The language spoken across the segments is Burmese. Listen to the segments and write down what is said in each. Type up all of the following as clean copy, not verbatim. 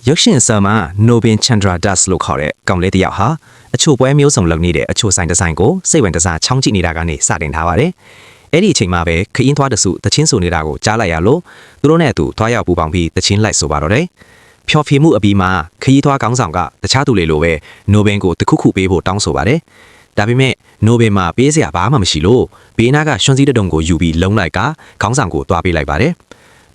ရုပ်ရှင်ဆာမှာနိုဘင်ချန်ဒရာဒတ်စ်လို့ခေါ်တဲ့ကောင်လေးတစ်ယောက်ဟာအချို့ပွဲမျိုးစုံလုပ်နေတဲ့အချို့ဆိုင်ဒီဇိုင်းကိုစိတ်ဝင်တစားချောင်းကြည့်နေတာကနေစတင်ထားပါတယ်။အဲ့ဒီအချိန်မှာပဲခရင်သွားတစုတချင်းဆိုနေတာကိုကြားလိုက်ရလို့သူတို့နဲ့အတူသွားရောက်ပူပေါင်းပြီးတချင်းလိုက်ဆိုပါတော့တယ်။ဖျော်ဖြေမှုအပြီးမှာခရီးသွားကောင်းဆောင်ကတခြားသူတွေလိုပဲနိုဘင်ကိုတခုခုပေးဖို့တောင်းဆိုပါတယ်။ဒါပေမဲ့နိုဘင်မှာပေးစရာဘာမှမရှိလို့ဘေးနားကရွှန်စည်းတုံကိုယူပြီးလုံးလိုက်ကခေါင်းဆောင်ကိုတွားပေးလိုက်ပါတယ်။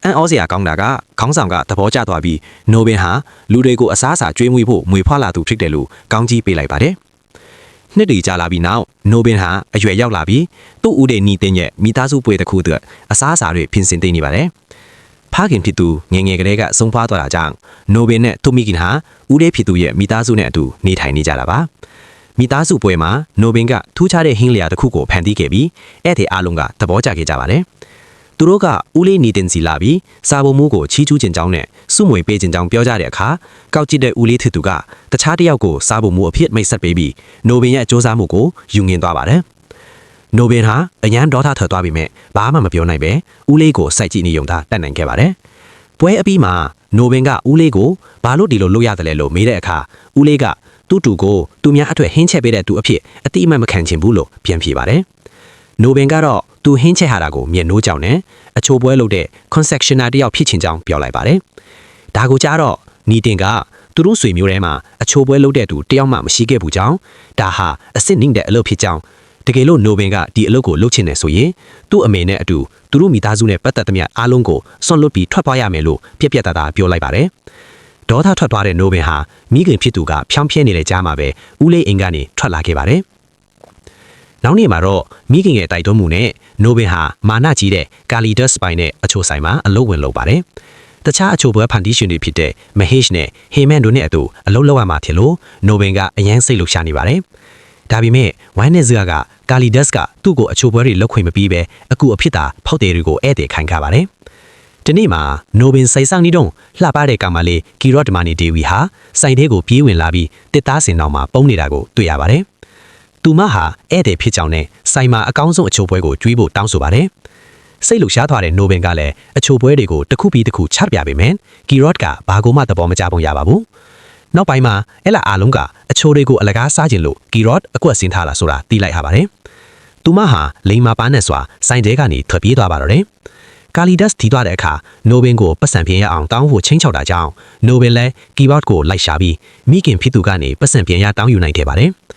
အန်အောစရာကောင်းတာကခေါင်းဆောင်ကသဘောကျသွားပြီးနိုဘင်ဟာလူတွေကိုအစားအစာကျွေးမွေးဖို့မွေဖွားလာသူဖြစ်တယ်လို့ကောင်းကြီးပေးလိုက်ပါတယ်။နှစ်တည်ကြာလာပြီးနောက်နိုဘင်ဟာအရွယ်ရောက်လာပြီးသူ့ဦးတဲ့နီတင်းရဲ့မိသားစုပွဲတစ်ခုအတွက်အစားအစာတွေပြင်ဆင်သိနေပါတယ်။ဖခင်ဖြစ်သူငယ်ငယ်ကလေးကဆုံးဖွားသွားတာကြောင့်နိုဘင်နဲ့သူမိခင်ဟာဦးတဲ့ဖြစ်သူရဲ့မိသားစုနဲ့အတူနေထိုင်နေကြတာပါ။မိသားစုပွဲမှာနိုဘင်ကထူးခြားတဲ့ဟင်းလျာတစ်ခုကိုဖန်တီးခဲ့ပြီးအဲ့ဒီအားလုံးကသဘောကျခဲ့ကြပါတယ်။သူတို့ကဦးလေးနေတင်စီလာပြီးစာပုံမှုကိုချီးကျူးခြင်းကြောင်းနဲ့စုမွေပေးခြင်းကြောင်းပြောကြတဲ့အခါကောက်ကြည့်တဲ့ဦးလေးထစ်သူကတခြားတစ်ယောက်ကိုစာပုံမှုအဖြစ်မိတ်ဆက်ပေးပြီးနိုဘင်ရဲ့စ조사မှုကိုယူငင်သွားပါတယ်။နိုဘင်ဟာအရန်ဒေါသထွက်သွားပြီးမြဲဘာမှမပြောနိုင်ပဲဦးလေးကိုစိုက်ကြည့်နေုံသာတတ်နိုင်ခဲ့ပါတယ်။ပွဲအပြီးမှာနိုဘင်ကဦးလေးကိုဘာလို့ဒီလိုလုပ်ရတယ်လဲလို့မေးတဲ့အခါဦးလေးကသူ့တူကိုသူများအထွတ်ဟင်းချက်ပေးတဲ့သူအဖြစ်အတိအမှတ်မခံချင်ဘူးလို့ပြန်ဖြေပါတယ်။နိုဘင်ကတော့သူဟင်းချက်ဟာတာကိုမျက်နှိုးကြောင်နဲ့အချိုပွဲလုပ်တဲ့ concessionaire တယောက်ဖြစ်ချင်ကြောင်းပြောလိုက်ပါတယ်။ဒါကိုကြားတော့နီတင်ကသူတို့ဆွေမျိုးထဲမှာအချိုပွဲလုပ်တဲ့သူတယောက်မှမရှိခဲ့ဘူးကြောင်းဒါဟာအစ်စ်နှင်းတဲ့အလုပ်ဖြစ်ကြောင်းတကယ်လို့နိုဘင်ကဒီအလုပ်ကိုလုပ်ချင်တယ်ဆိုရင်သူ့အမေနဲ့အတူသူတို့မိသားစုနဲ့ပတ်သက်သမျှအားလုံးကိုစွန့်လွတ်ပြီးထွက်သွားရမယ်လို့ပြက်ပြက်သားသားပြောလိုက်ပါတယ်။ဒေါသထွက်သွားတဲ့နိုဘင်ဟာမိခင်ဖြစ်သူကဖြောင်းပြဲနေတဲ့ကြားမှာပဲဦးလေးအိမ်ကနေထွက်လာခဲ့ပါတယ်။နောက်နေ့မှာတော့မိခင်ရဲ့တိုက်တွန်းမှုနဲ့နိုဘင်ဟာမာနကြီးတဲ့ကာလီဒတ်စ်ပိုင်နဲ့အချိုဆိုင်မှာအလုပ်ဝင်လုပ်ပါတယ်။တခြားအချိုပွဲဖန်တီးရှင်တွေဖြစ်တဲ့မဟေ့ရှ်နဲ့ဟေမန်တို့နဲ့အတူအလုပ်လုပ်ရမှာဖြစ်လို့နိုဘင်ကအရန်စိတ်လှုပ်ရှားနေပါတယ်။ဒါပေမဲ့ဝိုင်းနေစကကာလီဒတ်စ်ကသူ့ကိုအချိုပွဲတွေလုပ်ခွင့်မပြီးပဲအခုအဖြစ်သာဖောက်တယ်တွေကိုဧည့်သည်ခံခဲ့ပါတယ်။ဒီနေ့မှာနိုဘင်စိုက်ဆောင်နေတော့လှပတဲ့ကောင်မလေးကီရော့ဒမာနီဒေဝီဟာစိုက်သေးကိုပြေးဝင်လာပြီးတစ်သားစင်တော်မှာပုံနေတာကိုတွေ့ရပါတယ်။သူမဟာဧည့်သည်ဖြစ်ကြောင်းနဲ့ဆိုင်မှာအကောင်းဆုံးအချိုပွဲကိုကျွေးဖို့တောင်းဆိုပါတယ်။စိတ်လှုပ်ရှားသွားတဲ့နိုဘင်ကလည်းအချိုပွဲတွေကိုတစ်ခုပြီးတစ်ခုချပြပေးမယ်။ကီရော့ကဘာကိုမှသဘောမကျပုံရပါဘူး။နောက်ပိုင်းမှာအဲ့လာအားလုံးကအချိုတွေကိုအလကားစားခြင်းလို့ကီရော့အကွက်ဆင်းထားလာဆိုတာသိလိုက်ရပါတယ်။သူမဟာလိန်မာပါနဲ့စွာဆိုင်တဲကနေထွက်ပြေးသွားပါတော့တယ်။ကာလီဒတ်စ်ထီသွားတဲ့အခါနိုဘင်ကိုပတ်စံပြင်းရအောင်တောင်းဖို့ချင်းချောက်တာကြောင့်နိုဘင်လည်းကီရော့ကိုလိုက်ရှာပြီးမိခင်ဖြစ်သူကနေပတ်စံပြင်းရတောင်းယူနိုင်ခဲ့ပါတယ်။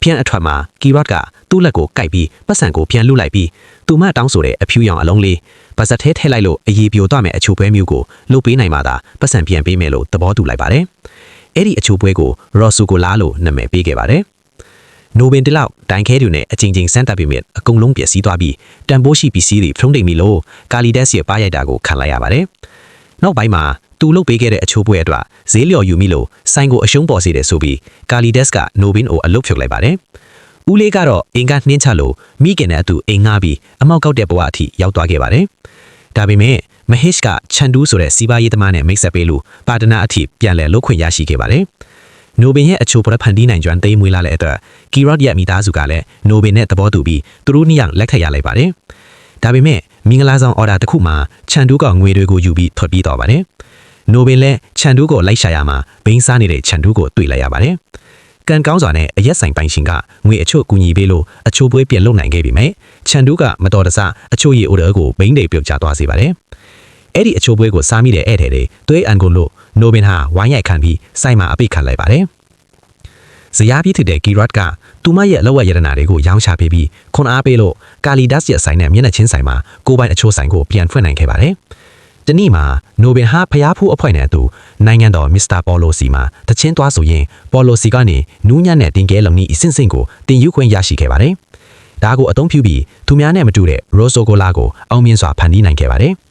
ပြန်အထွက်မှာကီရော့ကသူ့လက်ကိုကိုက်ပြီးပတ်စံကိုပြန်လှုပ်လိုက်ပြီးသူမတောင်းဆိုတဲ့အဖြူရောင်အလုံးလေးပါစက်ထဲထည့်လိုက်လို့အရေးပြိုသွားမယ်အချိုပွဲမျိုးကိုလှုပ်ပေးနိုင်မှသာပတ်စံပြန်ပေးမယ်လို့သဘောတူလိုက်ပါတယ်။အဲ့ဒီအချိုပွဲကိုရော့ဆူကိုလာလို့နာမည်ပေးခဲ့ပါတယ်။နိုဘင်တလောက်ဒိုင်ခဲတွေနဲ့အချင်းချင်းစမ်းတပ်ပြီးမြတ်အကုန်လုံးပြည့်စည်သွားပြီးတန်ဖိုးရှိပစ္စည်းတွေဖုံးတိမ်ပြီးလို့ကာလီဒတ်စ်ရဲ့ပါရိုက်တာကိုခံလိုက်ရပါတယ်။နောက်ပိုင်းမှာသူလုတ်ပေးခဲ့တဲ့အချိုးပွဲအတွက်ဈေးလျော်ယူမိလို့ဆိုင်ကိုအရှုံးပေါ်စေတယ်ဆိုပြီးကာလီဒတ်စ်ကနိုဘင်ကိုအလုတ်ဖြုတ်လိုက်ပါတယ်။ဦးလေးကတော့အင်ကနှင်းချလို့မိခင်နဲ့အတူအိမ်ငှားပြီးအမောက်ကောက်တဲ့ဘဝအထိရောက်သွားခဲ့ပါတယ်။ဒါပေမဲ့မဟေ့ရှ်ကချန်ဒူးဆိုတဲ့စီးပွားရေးသမားနဲ့မိတ်ဆက်ပေးလို့ပါတနာအထိပြန်လည်လုပ်ခွင့်ရရှိခဲ့ပါတယ်။နိုဘင်ရဲ့အချိုပွဲဖန်တီးနိုင်ကျွမ်းသိမ်းမွေးလာတဲ့အတွက်ကီရော့ရဲ့မိသားစုကလည်းနိုဘင်နဲ့သဘောတူပြီးသူတို့နှစ်ယောက်လက်ထပ်ရလိုက်ပါတယ်။ဒါပေမဲ့မင်္ဂလာဆောင်အော်ဒါတစ်ခုမှာချန်ဒူးကငွေတွေကိုယူပြီးထွက်ပြေးသွားပါတယ်။နိုဘင်လည်းချန်ဒူးကိုလိုက်ရှာရမှာဘိန်းစားနေတဲ့ချန်ဒူးကိုတွေ့လိုက်ရပါတယ်။ကန်ကောင်းစွာနဲ့အရက်ဆိုင်ပိုင်ရှင်ကငွေအချို့ကူညီပေးလို့အချိုပွဲပြန်လုပ်နိုင်ခဲ့ပြီမဲ့ချန်ဒူးကမတော်တဆအချို့ရေအိုဒကိုဘိန်းတွေပြုတ်ကျသွားစေပါတယ်။အဲ့ဒီအချိုပွဲကိုစားမိတဲ့ဧည့်သည်တွေသွေးအန်ကုန်လို့နိုဘင်ဟာဝိုင်းရိုက်ခံပြီးဆိုင်မှာအပိတ်ခံလိုက်ပါတယ်။ဇယားပြီးတဲ့ကီရော့ကသူမရဲ့လက်ဝက်ရတနာတွေကိုရောင်းချပေးပြီးခွန်အားပေးလို့ကာလီဒတ်စ်ရဲ့ဆိုင်နဲ့မျက်နှာချင်းဆိုင်မှာကိုပိုင်အချို့ဆိုင်ကိုပြန်ဖွင့်နိုင်ခဲ့ပါတယ်။ဒီနေ့မှာနိုဘင်ဟာဖျားဖူးအဖွဲ့နဲ့အတူနိုင်ငံတော်မစ္စတာပေါ်လိုစီမှာတချင်းသွားဆိုရင်ပေါ်လိုစီကနေနူးညံ့တဲ့တင်ကဲလုံနီအဆင့်ဆင့်ကိုတင်ယူခွင့်ရရှိခဲ့ပါတယ်။ဒါကိုအသုံးပြုပြီးသူများနဲ့မတူတဲ့ရိုဆိုကိုလာကိုအောင်မြင်စွာဖန်တီးနိုင်ခဲ့ပါတယ်။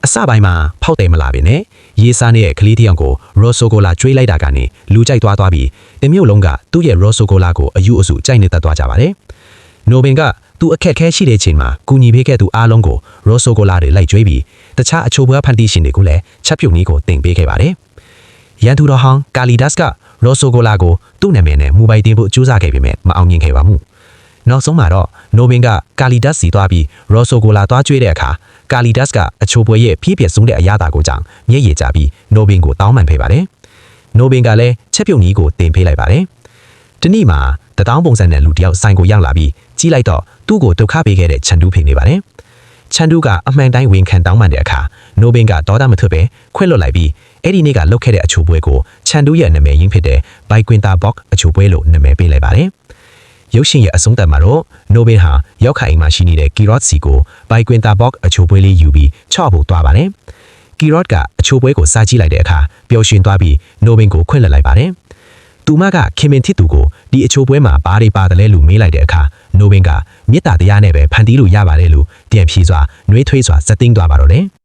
အစပိုင်းမှာဖောက်တယ်မလာပင်နဲ့ရေးစားနေတဲ့ကလေးတစ်ယောက်ကိုရိုဆိုကိုလာကျွေးလိုက်တာကနေလူကြိုက်သွားပြီးတမျိုးလုံးကသူ့ရဲ့ရိုဆိုကိုလာကိုအယူအဆကြိုက်နေတတ်သွားကြပါတယ်။နိုဘင်ကသူအခက်ခဲရှိတဲ့ချိန်မှာကူညီပေးခဲ့သူအားလုံးကိုရိုဆိုကိုလာတွေလိုက်ကျွေးပြီးတခြားအချိုပွဲဖန်တီးရှင်တွေကိုလည်းချက်ပြုတ်နည်းကိုတင်ပေးခဲ့ပါတယ်။ရန်သူတော်ဟောင်းကာလီဒတ်စ်ကရိုဆိုကိုလာကိုသူ့နာမည်နဲ့မူပိုင်တင်ဖို့ကြိုးစားခဲ့ပေမဲ့မအောင်မြင်ခဲ့ပါဘူး။နောက်ဆုံးမှာတော့နိုဘင်ကကာလီဒတ်စ်စီသွားပြီးရိုဆိုကိုလာသွားကျွေးတဲ့အခါကာလီဒတ်စ်ကအချိုပွဲရဲ့ဖြည့်ပြည့်စုံတဲ့အရာတာကိုကြောင့်မျက်ရည်ကျပြီးနိုဘင်ကိုတောင်းပန်ခဲ့ပါတယ်။ နိုဘင်ကလည်းချက်ပြုတ်နီးကိုတင်ပေးလိုက်ပါတယ်။တနေ့မှာတထောင်ပုံစံနဲ့လူတယောက်ဆိုင်ကိုရောက်လာပြီးကြီးလိုက်တော့သူ့ကိုဒုက္ခပေးခဲ့တဲ့ချန်တူးဖိနေပါတယ်။ချန်တူးကအမှန်တိုင်းဝန်ခံတောင်းပန်တဲ့အခါနိုဘင်ကဒေါသမထွက်ပဲခွင့်လွှတ်လိုက်ပြီးအဲ့ဒီနေ့ကလုတ်ခဲ့တဲ့အချိုပွဲကိုချန်တူးရဲ့နာမည်ရင်းဖြစ်တဲ့ဘိုင်ကွင်တာဘော့အချိုပွဲလို့နာမည်ပေးလိုက်ပါတယ်။ရုပ်ရှင်ရဲ့အဆုံးသတ်မှာတော့နိုဘင်ဟာရောက်ခိုင်မှာရှိနေတဲ့ကီရော့စီကိုဘိုင်ကွင်တာဘော့အချိုပွဲလေးယူပြီးချော့ဖို့သွားပါတယ်။ကီရော့ကအချိုပွဲကိုစားကြည့်လိုက်တဲ့အခါပျော်ရွှင်သွားပြီးနိုဘင်ကိုခွင့်လွှတ်လိုက်ပါတယ်။သူမကခင်မင်တစ်သူကိုဒီအချိုပွဲမှာဘာတွေပါတယ်လဲလို့မေးလိုက်တဲ့အခါနိုဘင်ကမေတ္တာတရားနဲ့ပဲဖန်တီးလို့ရပါတယ်လို့ပြန်ဖြေစွာနှွေးထွေးစွာစက်သိမ်းသွားပါတော့တယ်။